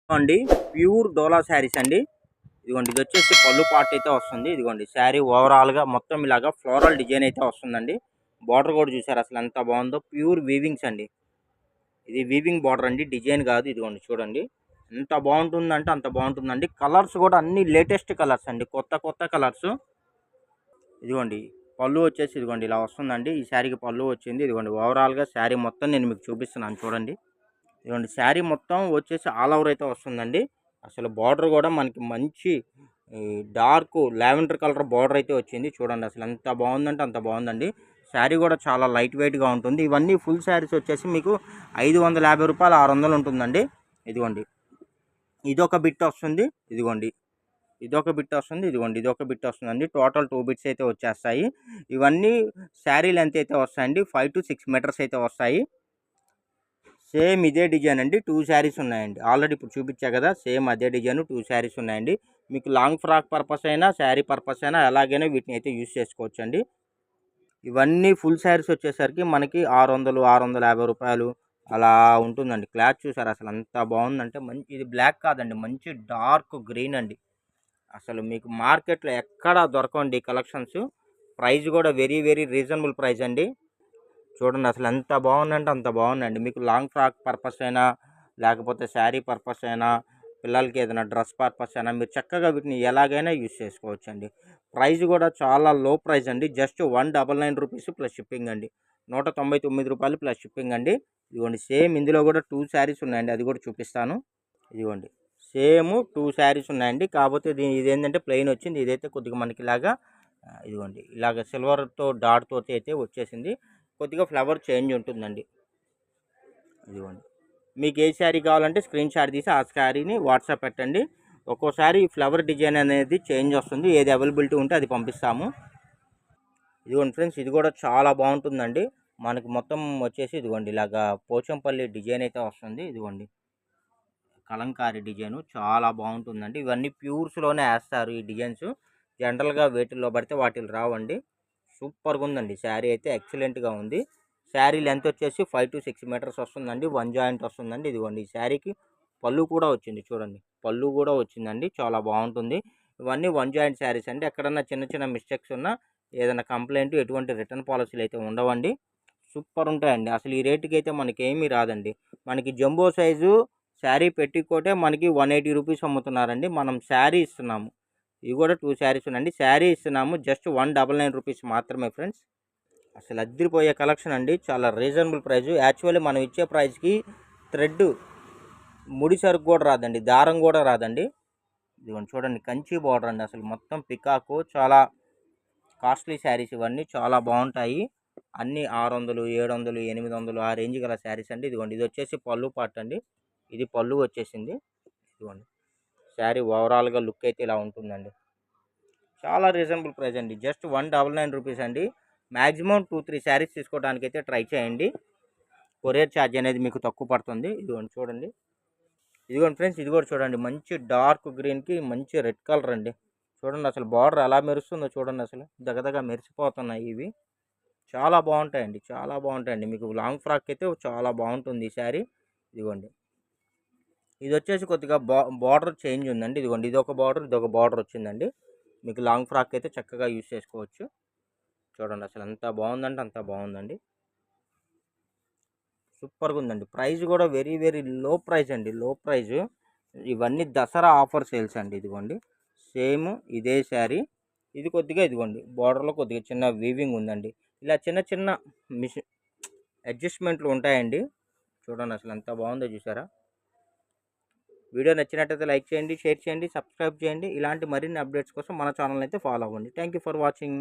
అండి ప్యూర్ డోలా శారీస్ అండి. ఇదిగోండి ఇది వచ్చేసి పళ్ళు పార్ట్ అయితే వస్తుంది. ఇదిగోండి శారీ ఓవరాల్గా మొత్తం ఇలాగా ఫ్లోరల్ డిజైన్ అయితే వస్తుందండి. బార్డర్ కూడా చూసారు అసలు ఎంత బాగుందో. ప్యూర్ వీవింగ్స్ అండి. ఇది వీవింగ్ బార్డర్ అండి, డిజైన్ కాదు. ఇదిగోండి చూడండి ఎంత బాగుంటుందంటే అంత బాగుంటుందండి. కలర్స్ కూడా అన్ని లేటెస్ట్ కలర్స్ అండి, కొత్త కొత్త కలర్స్. ఇదిగోండి పళ్ళు వచ్చేసి ఇదిగోండి ఇలా వస్తుందండి. ఈ శారీకి పళ్ళు వచ్చింది. ఇదిగోండి ఓవరాల్గా శారీ మొత్తం నేను మీకు చూపిస్తున్నాను చూడండి. ఇదిగోండి శారీ మొత్తం వచ్చేసి ఆల్ ఓవర్ అయితే వస్తుందండి. అసలు బార్డర్ కూడా మనకి మంచి డార్క్ లావెండర్ కలర్ బార్డర్ అయితే వచ్చింది చూడండి. అసలు ఎంత బాగుందంటే అంత బాగుందండి. శారీ కూడా చాలా లైట్ వెయిట్గా ఉంటుంది. ఇవన్నీ ఫుల్ శారీస్ వచ్చేసి మీకు 550 రూపాయలు 600 ఉంటుందండి. ఇదిగోండి ఇదొక బిట్ వస్తుంది. ఇదిగోండి ఇదొక బిట్ వస్తుంది. ఇదిగోండి ఇదొక బిట్ వస్తుందండి. టోటల్ 2 బిట్స్ అయితే వచ్చేస్తాయి. ఇవన్నీ శారీ లెంత్ అయితే వస్తాయండి. 5 to 6 మీటర్స్ అయితే వస్తాయి. సేమ్ ఇదే డిజైన్ అండి. 2 శారీస్ ఉన్నాయండి. ఆల్రెడీ ఇప్పుడు చూపించా కదా, సేమ్ అదే డిజైన్ 2 శారీస్ ఉన్నాయండి. మీకు లాంగ్ ఫ్రాక్ పర్పస్ అయినా శారీ పర్పస్ అయినా ఎలాగైనా వీటిని అయితే యూస్ చేసుకోవచ్చు అండి. ఇవన్నీ ఫుల్ శారీస్ వచ్చేసరికి మనకి 600 650 రూపాయలు అలా ఉంటుందండి. క్లాత్ చూసారు అసలు ఎంత బాగుందంటే. మంచి ఇది బ్లాక్ కాదండి, మంచి డార్క్ గ్రీన్ అండి. అసలు మీకు మార్కెట్లో ఎక్కడా దొరకండి కలెక్షన్స్. ప్రైస్ కూడా వెరీ వెరీ రీజనబుల్ ప్రైస్ అండి. చూడండి అసలు ఎంత బాగుందంటే అంత బాగుందండి. మీకు లాంగ్ ఫ్రాక్ పర్పస్ అయినా లేకపోతే శారీ పర్పస్ అయినా పిల్లలకి ఏదైనా డ్రెస్ పర్పస్ అయినా మీరు చక్కగా వీటిని ఎలాగైనా యూస్ చేసుకోవచ్చు అండి. ప్రైస్ కూడా చాలా లో ప్రైస్ అండి. జస్ట్ 199 రూపీస్ ప్లస్ షిప్పింగ్ అండి. 199 రూపాయలు ప్లస్ షిప్పింగ్ అండి. ఇదిగోండి సేమ్ ఇందులో కూడా 2 శారీస్ ఉన్నాయండి, అది కూడా చూపిస్తాను. ఇదిగోండి సేమ్ 2 శారీస్ ఉన్నాయండి. కాకపోతే ఇదేంటంటే ప్లెయిన్ వచ్చింది. ఇదైతే కొద్దిగా మనకి ఇలాగా ఇదిగోండి ఇలాగ సిల్వర్తో డాట్ తోటి అయితే వచ్చేసింది. కొద్దిగా ఫ్లవర్ చేంజ్ ఉంటుందండి. ఇదిగోండి మీకు ఏ శారీ కావాలంటే స్క్రీన్ షాట్ తీసి ఆ శారీని వాట్సాప్ పెట్టండి. ఒక్కోసారి ఫ్లవర్ డిజైన్ అనేది చేంజ్ వస్తుంది. ఏది అవైలబిలిటీ ఉంటే అది పంపిస్తాము. ఇదిగోండి ఫ్రెండ్స్, ఇది కూడా చాలా బాగుంటుందండి. మనకి మొత్తం వచ్చేసి ఇదిగోండి ఇలాగా పోచంపల్లి డిజైన్ అయితే వస్తుంది. ఇదిగోండి కలంకారీ డిజైన్ చాలా బాగుంటుందండి. ఇవన్నీ ప్యూర్స్లోనే వేస్తారు ఈ డిజైన్స్. జనరల్గా వేటిల్లో పడితే వాటిల్లో రావండి. సూపర్గా ఉందండి. శారీ అయితే ఎక్సలెంట్గా ఉంది. శారీ లెంత్ వచ్చేసి 5 to 6 మీటర్స్ వస్తుందండి. 1 జాయింట్ వస్తుందండి. ఇదిగోండి ఈ శారీకి పళ్ళు కూడా వచ్చింది చూడండి. పళ్ళు కూడా వచ్చిందండి, చాలా బాగుంటుంది. ఇవన్నీ 1 జాయింట్ శారీస్ అండి. ఎక్కడన్నా చిన్న చిన్న మిస్టేక్స్ ఉన్నా ఏదైనా కంప్లైంట్ ఎటువంటి రిటర్న్ పాలసీలు అయితే ఉండవండి. సూపర్ ఉంటాయండి. అసలు ఈ రేటుకి అయితే మనకి ఏమీ రాదండి. మనకి జంబో సైజు శారీ పెట్టికోటే మనకి 180 రూపీస్ అమ్ముతున్నారండి. మనం శారీ ఇస్తున్నాము. ఇవి కూడా 2 శారీస్ ఉన్నాయండి. శారీ ఇస్తున్నాము జస్ట్ 199 రూపీస్ మాత్రమే ఫ్రెండ్స్. అసలు అద్దరిపోయే కలెక్షన్ అండి. చాలా రీజనబుల్ ప్రైస్. యాక్చువల్లీ మనం ఇచ్చే ప్రైస్కి థ్రెడ్ ముడి సరుకు కూడా రాదండి, దారం కూడా రాదండి. ఇదిగోండి చూడండి కంచి బార్డర్ అండి. అసలు మొత్తం పికాకు, చాలా కాస్ట్లీ శారీస్ ఇవన్నీ చాలా బాగుంటాయి. అన్నీ 600 700 800 ఆ రేంజ్ గల శారీస్ అండి. ఇదిగోండి ఇది వచ్చేసి పళ్ళు పార్ట్ అండి. ఇది పళ్ళు వచ్చేసింది. ఇదిగోండి శారీ ఓవరాల్గా లుక్ అయితే ఇలా ఉంటుందండి. చాలా రీజనబుల్ ప్రైస్ అండి. జస్ట్ 199 రూపీస్ అండి. మ్యాక్సిమం 2-3 శారీస్ తీసుకోవడానికి అయితే ట్రై చేయండి. కొరియర్ ఛార్జ్ అనేది మీకు తక్కువ పడుతుంది. ఇదిగోండి చూడండి. ఇదిగోండి ఫ్రెండ్స్, ఇది కూడా చూడండి మంచి డార్క్ గ్రీన్కి మంచి రెడ్ కలర్ అండి. చూడండి అసలు బార్డర్ ఎలా మెరుస్తుందో చూడండి. అసలు దగదగా మెరిసిపోతున్నాయి ఇవి. చాలా బాగుంటాయండి, చాలా బాగుంటాయండి. మీకు లాంగ్ ఫ్రాక్ అయితే చాలా బాగుంటుంది ఈ శారీ. ఇదిగోండి ఇది వచ్చేసి కొద్దిగా బార్డర్ చేంజ్ ఉందండి. ఇదిగోండి ఇదొక బార్డర్ వచ్చిందండి. మీకు లాంగ్ ఫ్రాక్ అయితే చక్కగా యూస్ చేసుకోవచ్చు. చూడండి అసలు ఎంత బాగుందంటే అంత బాగుందండి. సూపర్గా ఉందండి. ప్రైస్ కూడా వెరీ వెరీ లో ప్రైస్ అండి, లో ప్రైస్. ఇవన్నీ దసరా ఆఫర్ సేల్స్ అండి. ఇదిగోండి సేమ్ ఇదే శారీ. ఇది కొద్దిగా ఇదిగోండి బార్డర్లో కొద్దిగా చిన్న వీవింగ్ ఉందండి. ఇలా చిన్న చిన్న మిస్ అడ్జస్ట్మెంట్లు ఉంటాయండి. చూడండి అసలు ఎంత బాగుందో చూసారా. వీడియో నచ్చినట్టయితే లైక్ చేయండి, షేర్ చేయండి, సబ్స్క్రైబ్ చేయండి. ఇలాంటి మరిన్ని అప్డేట్స్ కోసం మన ఛానల్ అయితే ఫాలో అవ్వండి. Thank you for watching.